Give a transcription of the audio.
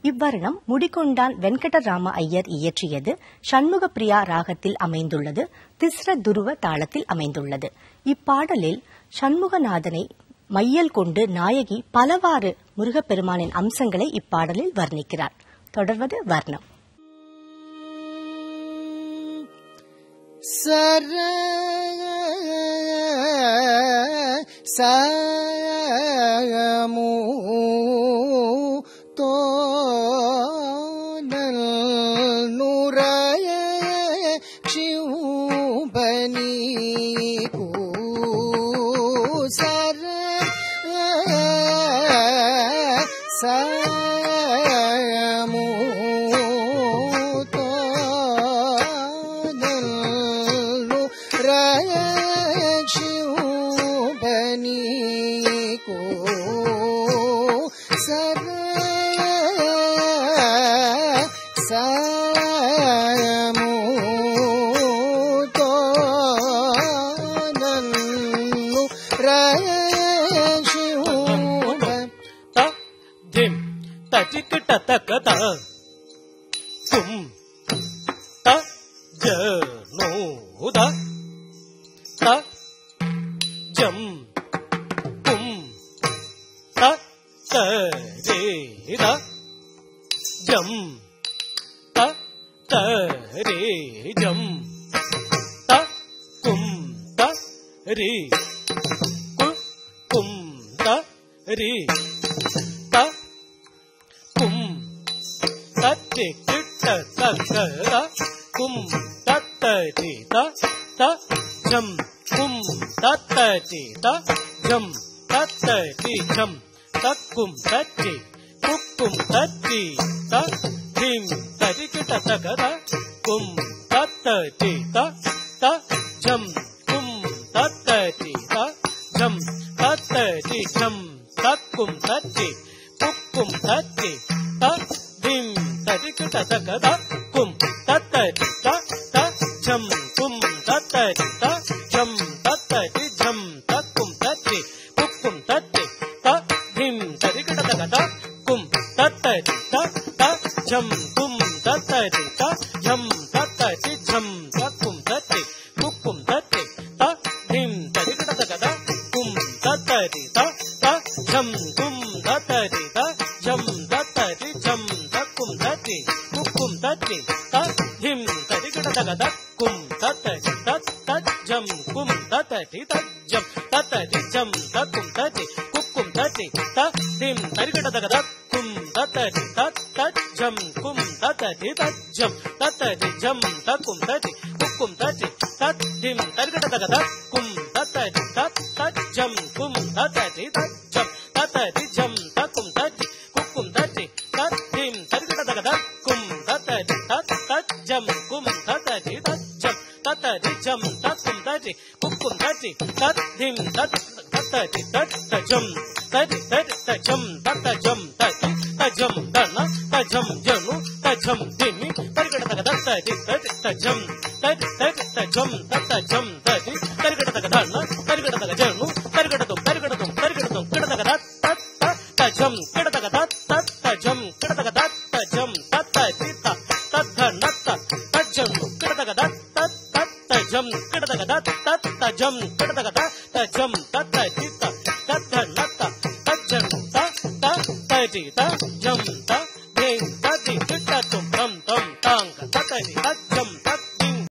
இவ்வர்ணம் முடிகொண்டான் வெங்கடராம ஐயர் இயற்றியது. சண்முக பிரியா ராகத்தில் அமைந்துள்ளது. திஸ்ர துருவ தாளத்தில் அமைந்துள்ளது. இப்பாடலில் சண்முகநாதனை மையல் கொண்டு நாயகி பலவாறு முருகப்பெருமானின் அம்சங்களை இப்பாடலில் வர்ணிக்கிறார். தொடர்வது வர்ணம். சர சமு தோனல் நுரைய சிவபனி சர சமு தோனல் நுரைய சிவபனி சர சமு தோனல் நுரைய धिम तटिक टतक त तुम त जनो द त जम तुम त रे द जम त रे जम त कुम त रे कुम त रे त कुम तत्ते किट्ट तकरा कुम तत्ते त जम कुम तत्ते त जम तत्ते जम तक्कुम तत्ते कुक्कुम तत्ते त धिम तरिकिट तकरा कुम तत्ते त जम कुम तत्ते त जम तत्ते जम तक्कुम तत्ते कुक्कुम तत्ते त धिम तरिकिट तकरा कुम तत्ते त जम कुम तत्ते त जम तत्ते जम तक्कुम तत्ते कुक्कुम तत्ते त धिम तरिकिट तकरा कुम तत्ते त जम कुम तत्ते त जम तत्ते जम तक्कुम तत्ते कुक्कुम तत्ते त धिम तरिकिट तकरा कुम तत्ते त जम कुम तत्ते त जम तत्ते जम तक्कुम तत्ते कुक्कुम तत्ते त धिम तरिकिट तकरा कुम तत्ते जम कुम तत्ते त जम तत्ते जम तक्कुम तत्ते कुक्कुम तत्ते त धिम तरिकिट तकरा कुम तत्ते जम कुम तत्ते जम तत्ते जम तक्कुम तत्ते कुक्कुम तत्ते त धिम तरिकिट तकरा कुम तत्ते जम कुम तत्ते जम तत्ते जम तक्कुम तत्ते कुक्कुम तत्ते त धिम तरिकिट तकरा कुम तत्ते जम कुम तत्ते जम तत्ते जम तक्कुम तत्ते कुक्कुम तत्ते त धिम तत्ते जम तत्ते जम तत्ते जम जम दन जम जनु जम धिमि तरिकिट तकरा तत्ते जम जम तत्ते जम तरिकिट तकरा दन तरिकिट तकरा जनु तरिकिट तुम किट तकरा जम किट तकरा जम किट तकरा जम तत्ते तद्धन जनु किट तकरा जम किट तकरा जम किट तकरा जम तत्ते तद्धन जनु तत्ते जम धिम तत्ते किट तुम तम तांग तत्ते जम